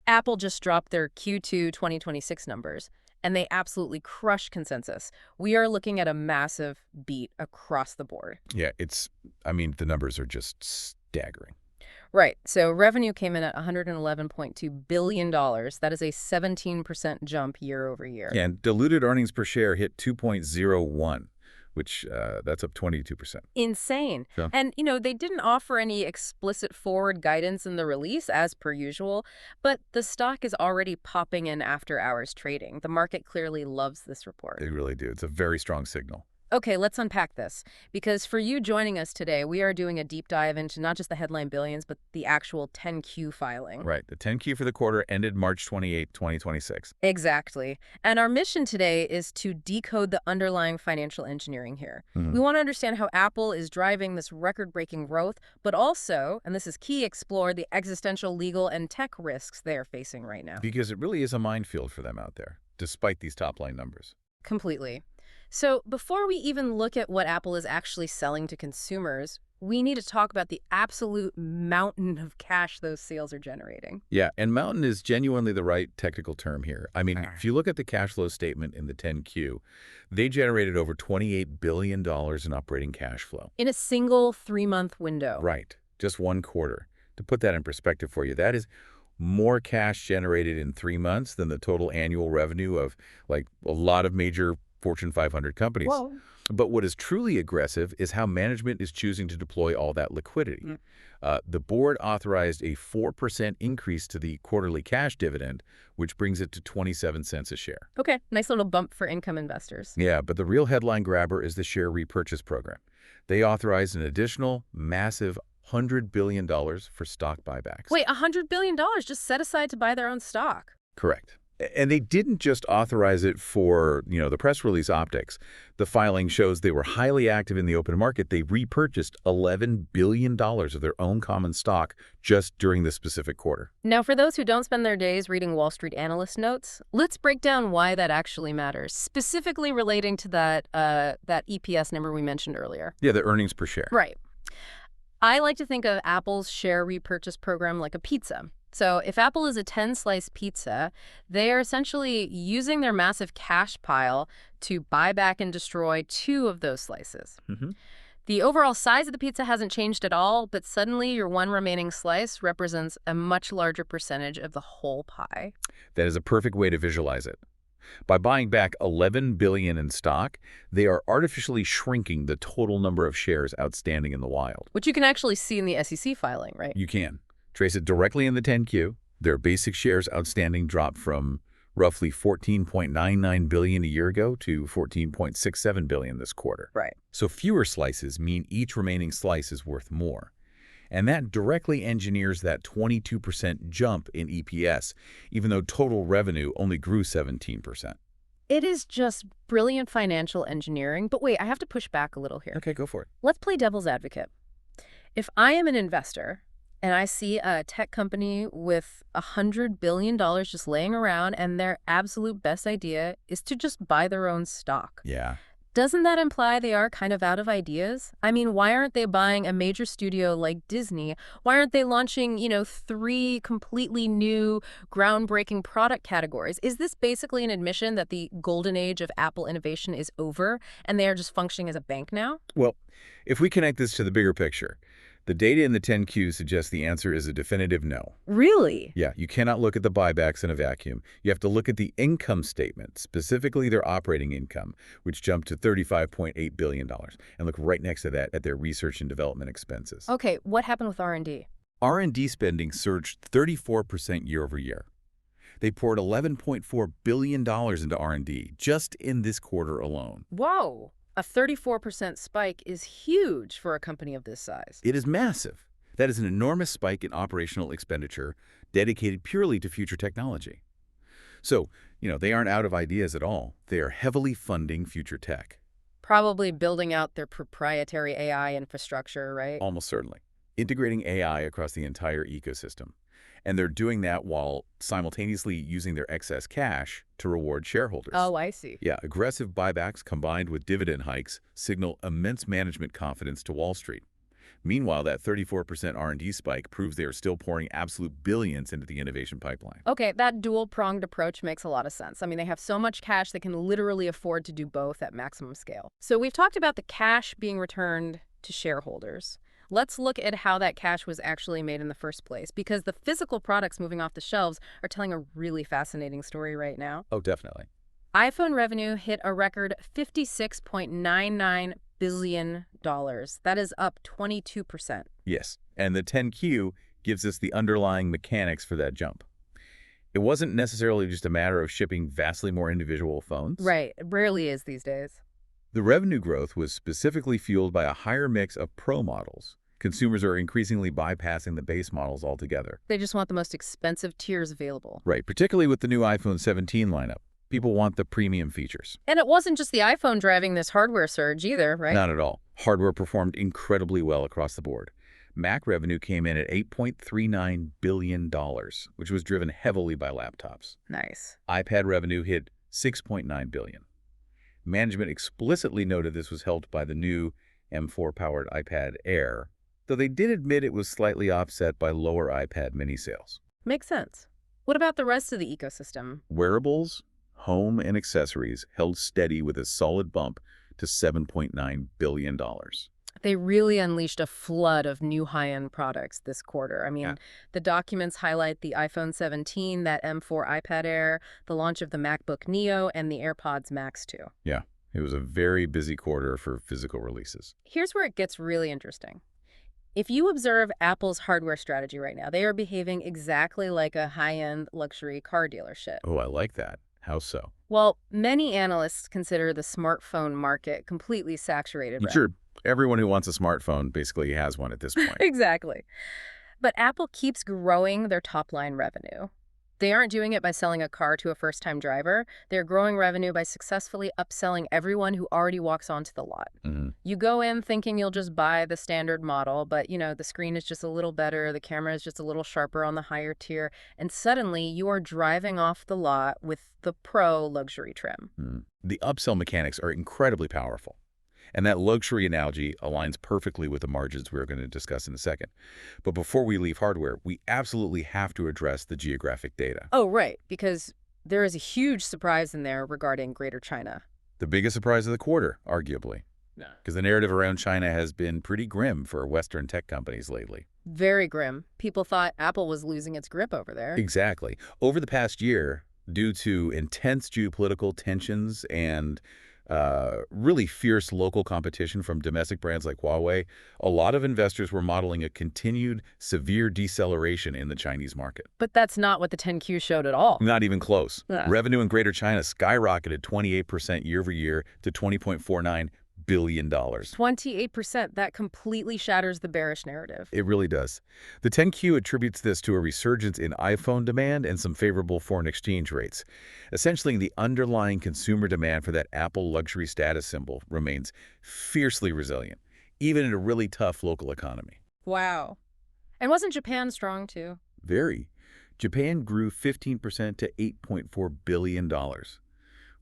Apple just dropped their Q2 2026 numbers, and they absolutely crushed consensus. We are looking at a massive beat across the board. Yeah, I mean, the numbers are just staggering. Right. So revenue came in at $111.2 billion. That is a 17% jump year over year. Yeah, and diluted earnings per share hit 2.01, which that's up 22%. Insane. So, And, they didn't offer any explicit forward guidance in the release, as per usual, but the stock is already popping in after hours trading. The market clearly loves this report. they really do. It's a very strong signal. Okay, let's unpack this. Because for you joining us today, we are doing a deep dive into not just the headline billions, but the actual 10Q filing. Right. The 10Q for the quarter ended March 28, 2026. Exactly. And our mission today is to decode the underlying financial engineering here. Mhm. We want to understand how Apple is driving this record-breaking growth, but also, and this is key, explore the existential legal and tech risks they are facing right now. Because it really is a minefield for them out there, despite these top-line numbers. Completely. So before we even look at what Apple is actually selling to consumers, we need to talk about the absolute mountain of cash those sales are generating. Yeah, and mountain is genuinely the right technical term here. I mean, if you look at the cash flow statement in the 10Q, they generated over $28 billion in operating cash flow. In a single 3-month window. Right. Just one quarter. To put that in perspective for you, that is more cash generated in 3 months than the total annual revenue of, like, a lot of major Fortune 500 companies. Whoa. But what is truly aggressive is how management is choosing to deploy all that liquidity. The board authorized a 4% increase to the quarterly cash dividend, which brings it to 27 cents a share. Okay, nice little bump for income investors. Yeah, but the real headline grabber is the share repurchase program. They authorized an additional massive $100 billion for stock buybacks. Wait, $100 billion just set aside to buy their own stock? Correct. And they didn't just authorize it for, the press release optics. The filing shows they were highly active in the open market. They repurchased $11 billion of their own common stock just during this specific quarter. Now, for those who don't spend their days reading Wall Street analyst notes, let's break down why that actually matters, specifically relating to that EPS number we mentioned earlier. Yeah, the earnings per share. Right. I like to think of Apple's share repurchase program like a pizza. So if Apple is a 10-slice pizza, they are essentially using their massive cash pile to buy back and destroy 2 of those slices. The overall size of the pizza hasn't changed at all, but suddenly your one remaining slice represents a much larger percentage of the whole pie. That is a perfect way to visualize it. By buying back $11 billion in stock, they are artificially shrinking the total number of shares outstanding in the wild. Which you can actually see in the SEC filing, right? You can. Trace it directly in the 10Q. Their basic shares outstanding dropped from roughly 14.99 billion a year ago to 14.67 billion this quarter. Right. So fewer slices mean each remaining slice is worth more. And that directly engineers that 22% jump in EPS, even though total revenue only grew 17%. It is just brilliant financial engineering. But wait, I have to push back a little here. Okay, go for it. Let's play devil's advocate. If I am an investor and I see a tech company with $100 billion just laying around and their absolute best idea is to just buy their own stock, Yeah. doesn't that imply they are kind of out of ideas? I mean, why aren't they buying a major studio like Disney? Why aren't they launching, 3 completely new, groundbreaking product categories? Is this basically an admission that the golden age of Apple innovation is over and they are just functioning as a bank now? Well, if we connect this to the bigger picture, the data in the 10Q suggests the answer is a definitive no. Really? Yeah, you cannot look at the buybacks in a vacuum. You have to look at the income statement, specifically their operating income, which jumped to $35.8 billion, and look right next to that at their research and development expenses. Okay, what happened with R&D? R&D spending surged 34% year over year. They poured $11.4 billion into R&D just in this quarter alone. Whoa! A 34% spike is huge for a company of this size. It is massive. That is an enormous spike in operational expenditure dedicated purely to future technology. So, they aren't out of ideas at all. They are heavily funding future tech. Probably building out their proprietary AI infrastructure, right? Almost certainly. Integrating AI across the entire ecosystem. And they're doing that while simultaneously using their excess cash to reward shareholders. Oh, I see. Yeah, aggressive buybacks combined with dividend hikes signal immense management confidence to Wall Street. Meanwhile, that 34% R&D spike proves they are still pouring absolute billions into the innovation pipeline. Okay, that dual-pronged approach makes a lot of sense. I mean, they have so much cash they can literally afford to do both at maximum scale. So we've talked about the cash being returned to shareholders. Let's look at how that cash was actually made in the first place, because the physical products moving off the shelves are telling a really fascinating story right now. Oh, definitely. iPhone revenue hit a record $56.99 billion. That is up 22%. Yes, and the 10Q gives us the underlying mechanics for that jump. It wasn't necessarily just a matter of shipping vastly more individual phones. Right, it rarely is these days. The revenue growth was specifically fueled by a higher mix of Pro models. Consumers are increasingly bypassing the base models altogether. They just want the most expensive tiers available. Right, particularly with the new iPhone 17 lineup. People want the premium features. And it wasn't just the iPhone driving this hardware surge either, right? Not at all. Hardware performed incredibly well across the board. Mac revenue came in at $8.39 billion, which was driven heavily by laptops. Nice. iPad revenue hit $6.9 billion. Management explicitly noted this was helped by the new M4-powered iPad Air, though they did admit it was slightly offset by lower iPad mini sales. Makes sense. What about the rest of the ecosystem? Wearables, home, and accessories held steady with a solid bump to $7.9 billion. They really unleashed a flood of new high-end products this quarter. I mean, the documents highlight the iPhone 17, that M4 iPad Air, the launch of the MacBook Neo, and the AirPods Max 2. Yeah, it was a very busy quarter for physical releases. Here's where it gets really interesting. If you observe Apple's hardware strategy right now, they are behaving exactly like a high-end luxury car dealership. Oh, I like that. How so? Well, many analysts consider the smartphone market completely saturated. Sure, everyone who wants a smartphone basically has one at this point. Exactly. But Apple keeps growing their top-line revenue. They aren't doing it by selling a car to a first-time driver. They're growing revenue by successfully upselling everyone who already walks onto the lot. You go in thinking you'll just buy the standard model, but, the screen is just a little better, the camera is just a little sharper on the higher tier, and suddenly you are driving off the lot with the Pro luxury trim. The upsell mechanics are incredibly powerful. And that luxury analogy aligns perfectly with the margins we're going to discuss in a second. But before we leave hardware, we absolutely have to address the geographic data. Oh, right, because there is a huge surprise in there regarding Greater China. The biggest surprise of the quarter, arguably. Because the narrative around China has been pretty grim for Western tech companies lately. Very grim. People thought Apple was losing its grip over there. Exactly. Over the past year, due to intense geopolitical tensions and really fierce local competition from domestic brands like Huawei, a lot of investors were modeling a continued severe deceleration in the Chinese market. But that's not what the 10Q showed at all. Not even close. Revenue in Greater China skyrocketed 28% year over year to $20.49 billion. 28%. That completely shatters the bearish narrative. It really does. The 10Q attributes this to a resurgence in iPhone demand and some favorable foreign exchange rates. Essentially, the underlying consumer demand for that Apple luxury status symbol remains fiercely resilient, even in a really tough local economy. Wow. And wasn't Japan strong, too? Very. Japan grew 15% to $8.4 billion.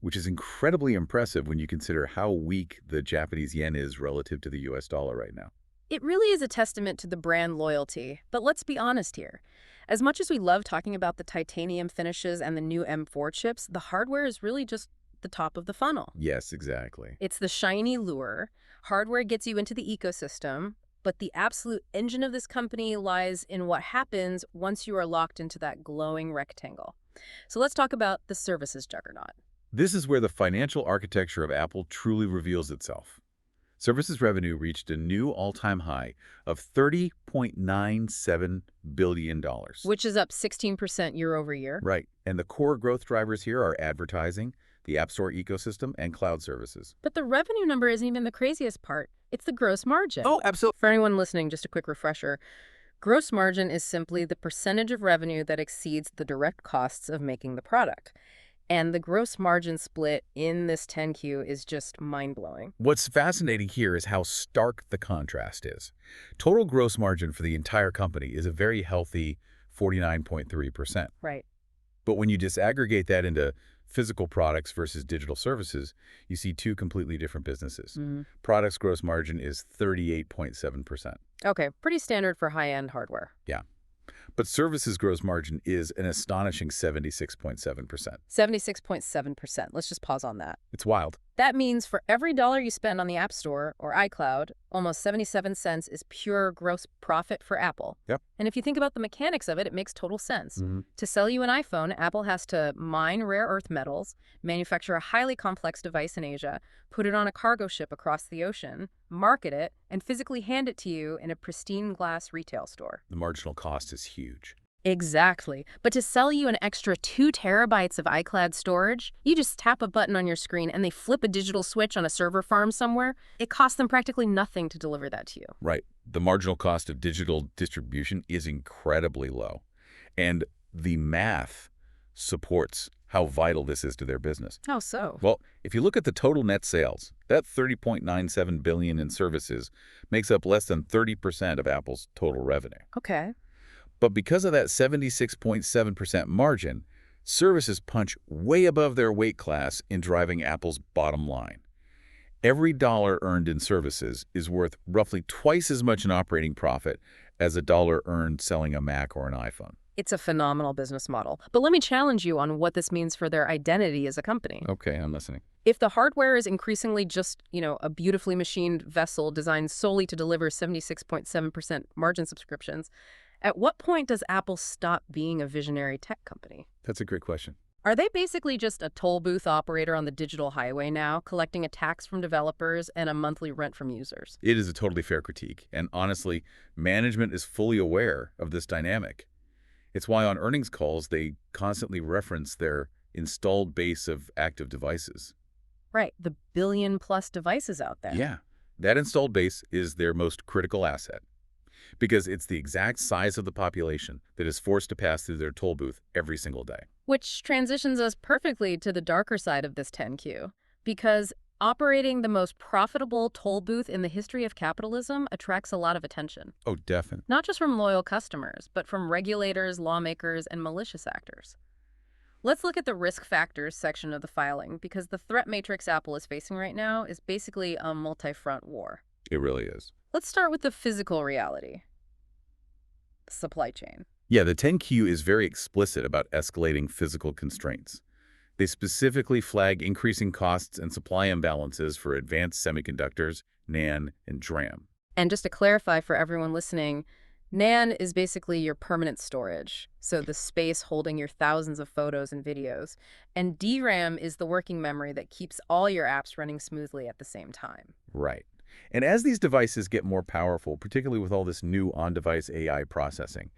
Which is incredibly impressive when you consider how weak the Japanese yen is relative to the US dollar right now. It really is a testament to the brand loyalty. But let's be honest here. As much as we love talking about the titanium finishes and the new M4 chips, the hardware is really just the top of the funnel. Yes, exactly. It's the shiny lure. Hardware gets you into the ecosystem, but the absolute engine of this company lies in what happens once you are locked into that glowing rectangle. So let's talk about the services juggernaut. This is where the financial architecture of Apple truly reveals itself. Services revenue reached a new all-time high of $30.97 billion. Which is up 16% year over year. Right. And the core growth drivers here are advertising, the App Store ecosystem, and cloud services. But the revenue number isn't even the craziest part. It's the gross margin. Oh, absolutely. For anyone listening, just a quick refresher. Gross margin is simply the percentage of revenue that exceeds the direct costs of making the product. And the gross margin split in this 10Q is just mind-blowing. What's fascinating here is how stark the contrast is. Total gross margin for the entire company is a very healthy 49.3%. Right. But when you disaggregate that into physical products versus digital services, you see two completely different businesses. Products gross margin is 38.7%. Okay, pretty standard for high-end hardware. Yeah. But services gross margin is an astonishing 76.7%. 76.7%. Let's just pause on that. It's wild. That means for every dollar you spend on the App Store or iCloud, almost 77 cents is pure gross profit for Apple. Yep. And if you think about the mechanics of it, it makes total sense. Mhm. To sell you an iPhone, Apple has to mine rare earth metals, manufacture a highly complex device in Asia, put it on a cargo ship across the ocean, market it, and physically hand it to you in a pristine glass retail store. The marginal cost is huge. Exactly. But to sell you an extra 2 terabytes of iCloud storage, you just tap a button on your screen and they flip a digital switch on a server farm somewhere. It costs them practically nothing to deliver that to you. Right. The marginal cost of digital distribution is incredibly low. And the math supports how vital this is to their business. How so? Well, if you look at the total net sales, that $30.97 billion in services makes up less than 30% of Apple's total revenue. Okay. But because of that 76.7% margin, services punch way above their weight class in driving Apple's bottom line. Every dollar earned in services is worth roughly twice as much in operating profit as a dollar earned selling a Mac or an iPhone. It's a phenomenal business model. But let me challenge you on what this means for their identity as a company. Okay, I'm listening. If the hardware is increasingly just, a beautifully machined vessel designed solely to deliver 76.7% margin subscriptions, at what point does Apple stop being a visionary tech company? That's a great question. Are they basically just a toll booth operator on the digital highway now, collecting a tax from developers and a monthly rent from users? It is a totally fair critique, and honestly, management is fully aware of this dynamic. It's why on earnings calls they constantly reference their installed base of active devices. Right, the billion-plus devices out there. Yeah, that installed base is their most critical asset, because it's the exact size of the population that is forced to pass through their toll booth every single day. Which transitions us perfectly to the darker side of this 10Q, because operating the most profitable toll booth in the history of capitalism attracts a lot of attention. Oh, definitely. Not just from loyal customers, but from regulators, lawmakers, and malicious actors. Let's look at the risk factors section of the filing, because the threat matrix Apple is facing right now is basically a multi-front war. It really is. Let's start with the physical reality. Supply chain. Yeah, the 10Q is very explicit about escalating physical constraints. They specifically flag increasing costs and supply imbalances for advanced semiconductors, NAND, and DRAM. And just to clarify for everyone listening, NAND is basically your permanent storage, so the space holding your thousands of photos and videos. And DRAM is the working memory that keeps all your apps running smoothly at the same time. Right. And as these devices get more powerful, particularly with all this new on-device AI processing,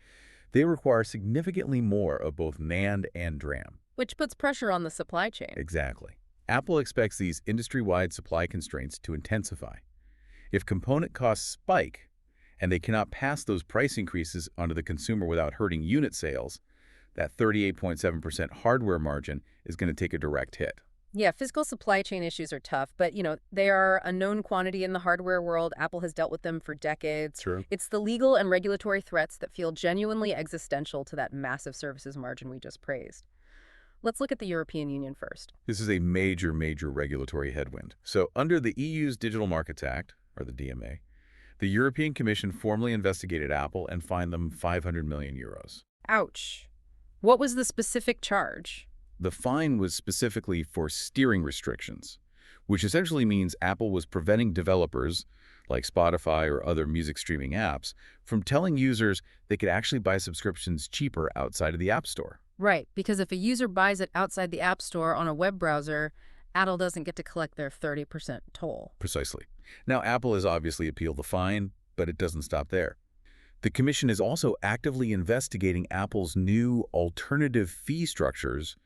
they require significantly more of both NAND and DRAM. Which puts pressure on the supply chain. Exactly. Apple expects these industry-wide supply constraints to intensify. If component costs spike, and they cannot pass those price increases onto the consumer without hurting unit sales, that 38.7% hardware margin is going to take a direct hit. Yeah, physical supply chain issues are tough, but, they are a known quantity in the hardware world. Apple has dealt with them for decades. True. It's the legal and regulatory threats that feel genuinely existential to that massive services margin we just praised. Let's look at the European Union first. This is a major, major regulatory headwind. So under the EU's Digital Markets Act, or the DMA, the European Commission formally investigated Apple and fined them 500 million euros. Ouch. What was the specific charge? The fine was specifically for steering restrictions, which essentially means Apple was preventing developers, like Spotify or other music streaming apps, from telling users they could actually buy subscriptions cheaper outside of the App Store. Right, because if a user buys it outside the App Store on a web browser, Apple doesn't get to collect their 30% toll. Precisely. Now, Apple has obviously appealed the fine, but it doesn't stop there. The Commission is also actively investigating Apple's new alternative fee structures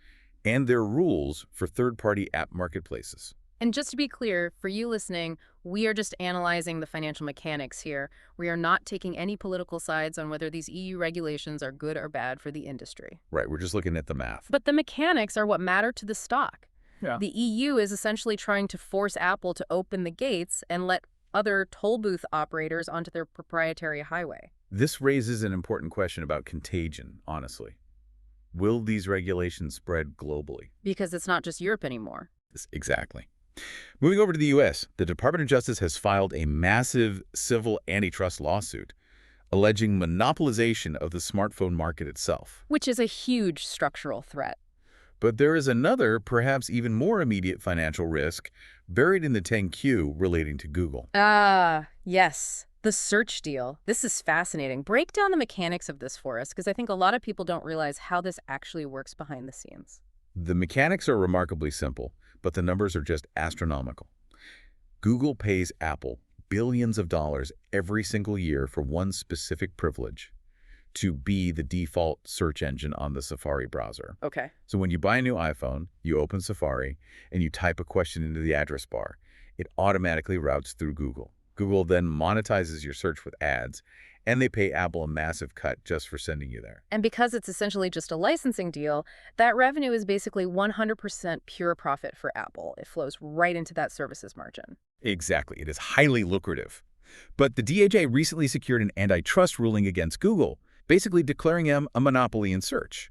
and their rules for third-party app marketplaces. And just to be clear, for you listening, we are just analyzing the financial mechanics here. We are not taking any political sides on whether these EU regulations are good or bad for the industry. Right, we're just looking at the math. But the mechanics are what matter to the stock. Yeah. The EU is essentially trying to force Apple to open the gates and let other toll booth operators onto their proprietary highway. This raises an important question about contagion, honestly. Will these regulations spread globally? Because it's not just Europe anymore. Exactly. Moving over to the U.S., the Department of Justice has filed a massive civil antitrust lawsuit alleging monopolization of the smartphone market itself. Which is a huge structural threat. But there is another, perhaps even more immediate financial risk buried in the 10Q relating to Google. Ah, yes. The search deal. This is fascinating. Break down the mechanics of this for us, because I think a lot of people don't realize how this actually works behind the scenes. The mechanics are remarkably simple, but the numbers are just astronomical. Google pays Apple billions of dollars every single year for one specific privilege: to be the default search engine on the Safari browser. Okay. So when you buy a new iPhone, you open Safari, and you type a question into the address bar. It automatically routes through Google. Google then monetizes your search with ads, and they pay Apple a massive cut just for sending you there. And because it's essentially just a licensing deal, that revenue is basically 100% pure profit for Apple. It flows right into that services margin. Exactly. It is highly lucrative. But the DOJ recently secured an antitrust ruling against Google, basically declaring them a monopoly in search.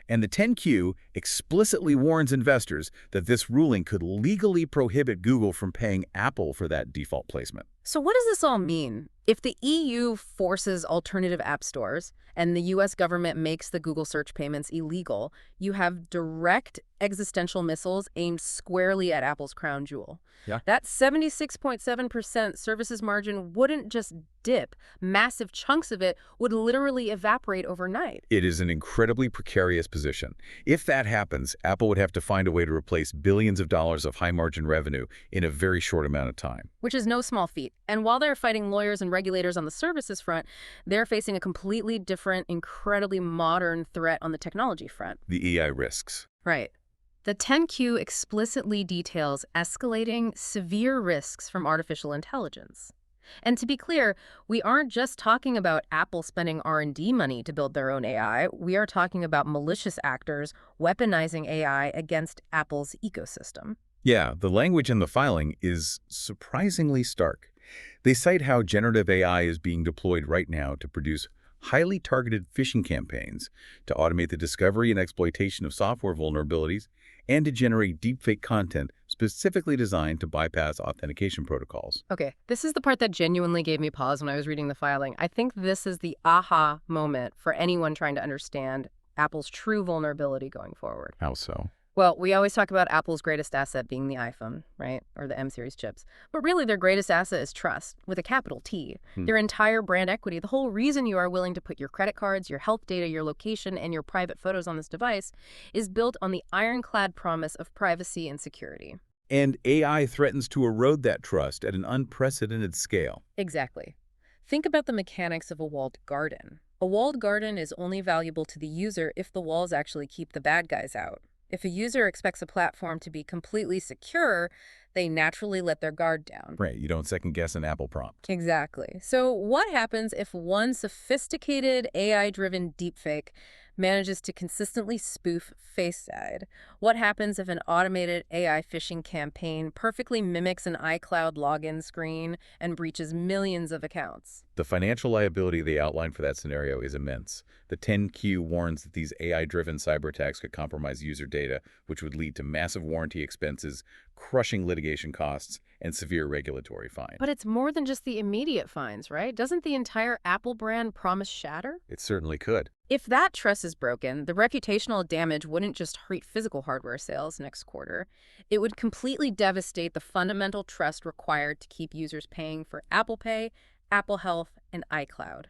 And the 10Q explicitly warns investors that this ruling could legally prohibit Google from paying Apple for that default placement. So what does this all mean? If the EU forces alternative app stores and the US government makes the Google search payments illegal, you have direct existential missiles aimed squarely at Apple's crown jewel. Yeah. That 76.7% services margin wouldn't just dip. Massive chunks of it would literally evaporate overnight. It is an incredibly precarious position. If that happens, Apple would have to find a way to replace billions of dollars of high-margin revenue in a very short amount of time. Which is no small feat. And while they're fighting lawyers and regulators on the services front, they're facing a completely different, incredibly modern threat on the technology front. The AI risks. Right. The 10Q explicitly details escalating severe risks from artificial intelligence. And to be clear, we aren't just talking about Apple spending R&D money to build their own AI. We are talking about malicious actors weaponizing AI against Apple's ecosystem. Yeah, the language in the filing is surprisingly stark. They cite how generative AI is being deployed right now to produce highly targeted phishing campaigns, to automate the discovery and exploitation of software vulnerabilities, and to generate deepfake content specifically designed to bypass authentication protocols. Okay, this is the part that genuinely gave me pause when I was reading the filing. I think this is the aha moment for anyone trying to understand Apple's true vulnerability going forward. How so? Well, we always talk about Apple's greatest asset being the iPhone, right? Or the M-series chips. But really, their greatest asset is trust, with a capital T. Their entire brand equity, the whole reason you are willing to put your credit cards, your health data, your location, and your private photos on this device is built on the ironclad promise of privacy and security. And AI threatens to erode that trust at an unprecedented scale. Exactly. Think about the mechanics of a walled garden. A walled garden is only valuable to the user if the walls actually keep the bad guys out. If a user expects a platform to be completely secure, they naturally let their guard down. Right, you don't second-guess an Apple prompt. Exactly. So what happens if one sophisticated AI-driven deepfake manages to consistently spoof Face ID? What happens if an automated AI phishing campaign perfectly mimics an iCloud login screen and breaches millions of accounts? The financial liability they outline for that scenario is immense. The 10Q warns that these AI-driven cyber attacks could compromise user data, which would lead to massive warranty expenses, crushing litigation costs, and severe regulatory fines. But it's more than just the immediate fines, right? Doesn't the entire Apple brand promise shatter? It certainly could. If that trust is broken, the reputational damage wouldn't just hurt physical hardware sales next quarter. It would completely devastate the fundamental trust required to keep users paying for Apple Pay, Apple Health, and iCloud.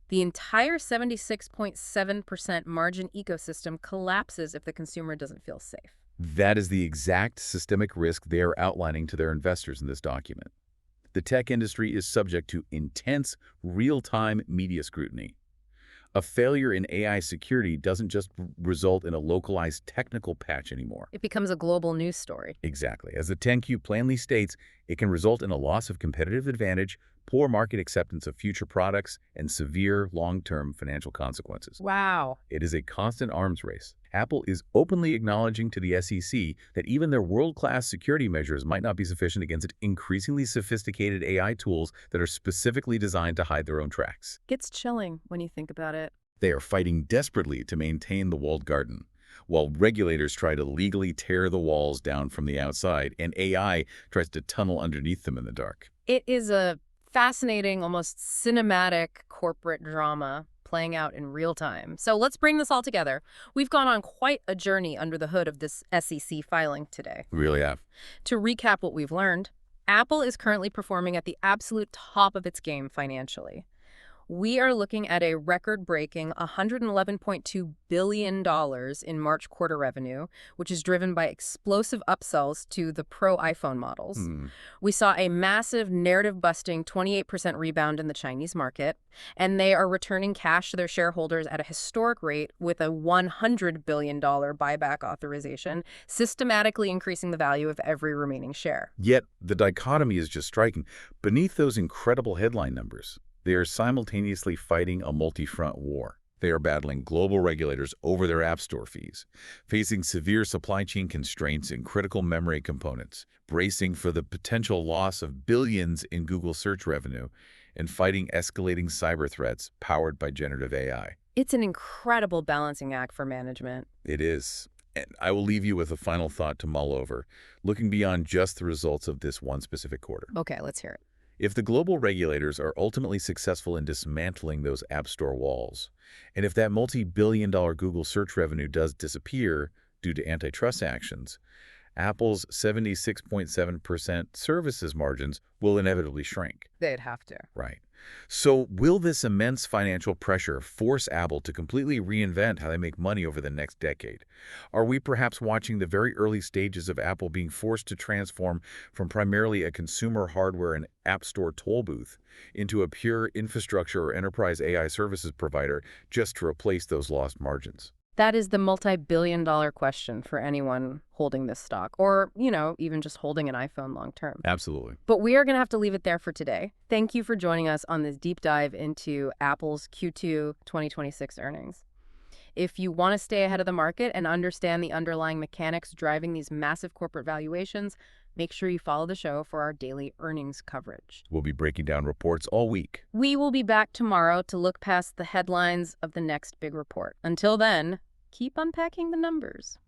The entire 76.7% margin ecosystem collapses if the consumer doesn't feel safe. That is the exact systemic risk they are outlining to their investors in this document. The tech industry is subject to intense, real-time media scrutiny. A failure in AI security doesn't just result in a localized technical patch anymore. It becomes a global news story. Exactly. As the 10Q plainly states, it can result in a loss of competitive advantage, poor market acceptance of future products, and severe long-term financial consequences. Wow. It is a constant arms race. Apple is openly acknowledging to the SEC that even their world-class security measures might not be sufficient against increasingly sophisticated AI tools that are specifically designed to hide their own tracks. Gets chilling when you think about it. They are fighting desperately to maintain the walled garden, while regulators try to legally tear the walls down from the outside and AI tries to tunnel underneath them in the dark. It is a fascinating, almost cinematic corporate drama playing out in real time. So let's bring this all together. We've gone on quite a journey under the hood of this SEC filing today. We really have. To recap what we've learned, Apple is currently performing at the absolute top of its game financially. We are looking at a record-breaking $111.2 billion in March quarter revenue, which is driven by explosive upsells to the Pro iPhone models. We saw a massive narrative-busting 28% rebound in the Chinese market, and they are returning cash to their shareholders at a historic rate with a $100 billion buyback authorization, systematically increasing the value of every remaining share. Yet, the dichotomy is just striking. Beneath those incredible headline numbers, they are simultaneously fighting a multi-front war. They are battling global regulators over their App Store fees, facing severe supply chain constraints in critical memory components, bracing for the potential loss of billions in Google search revenue, and fighting escalating cyber threats powered by generative AI. It's an incredible balancing act for management. It is. And I will leave you with a final thought to mull over, looking beyond just the results of this one specific quarter. Okay, let's hear it. If the global regulators are ultimately successful in dismantling those App Store walls, and if that multi-billion-dollar Google search revenue does disappear due to antitrust actions, Apple's 76.7% services margins will inevitably shrink. They'd have to. Right. So will this immense financial pressure force Apple to completely reinvent how they make money over the next decade? Are we perhaps watching the very early stages of Apple being forced to transform from primarily a consumer hardware and App Store toll booth into a pure infrastructure or enterprise AI services provider just to replace those lost margins? That is the multi-billion-dollar question for anyone holding this stock or, even just holding an iPhone long term. Absolutely. But we are going to have to leave it there for today. Thank you for joining us on this deep dive into Apple's Q2 2026 earnings. If you want to stay ahead of the market and understand the underlying mechanics driving these massive corporate valuations, make sure you follow the show for our daily earnings coverage. We'll be breaking down reports all week. We will be back tomorrow to look past the headlines of the next big report. Until then, keep unpacking the numbers.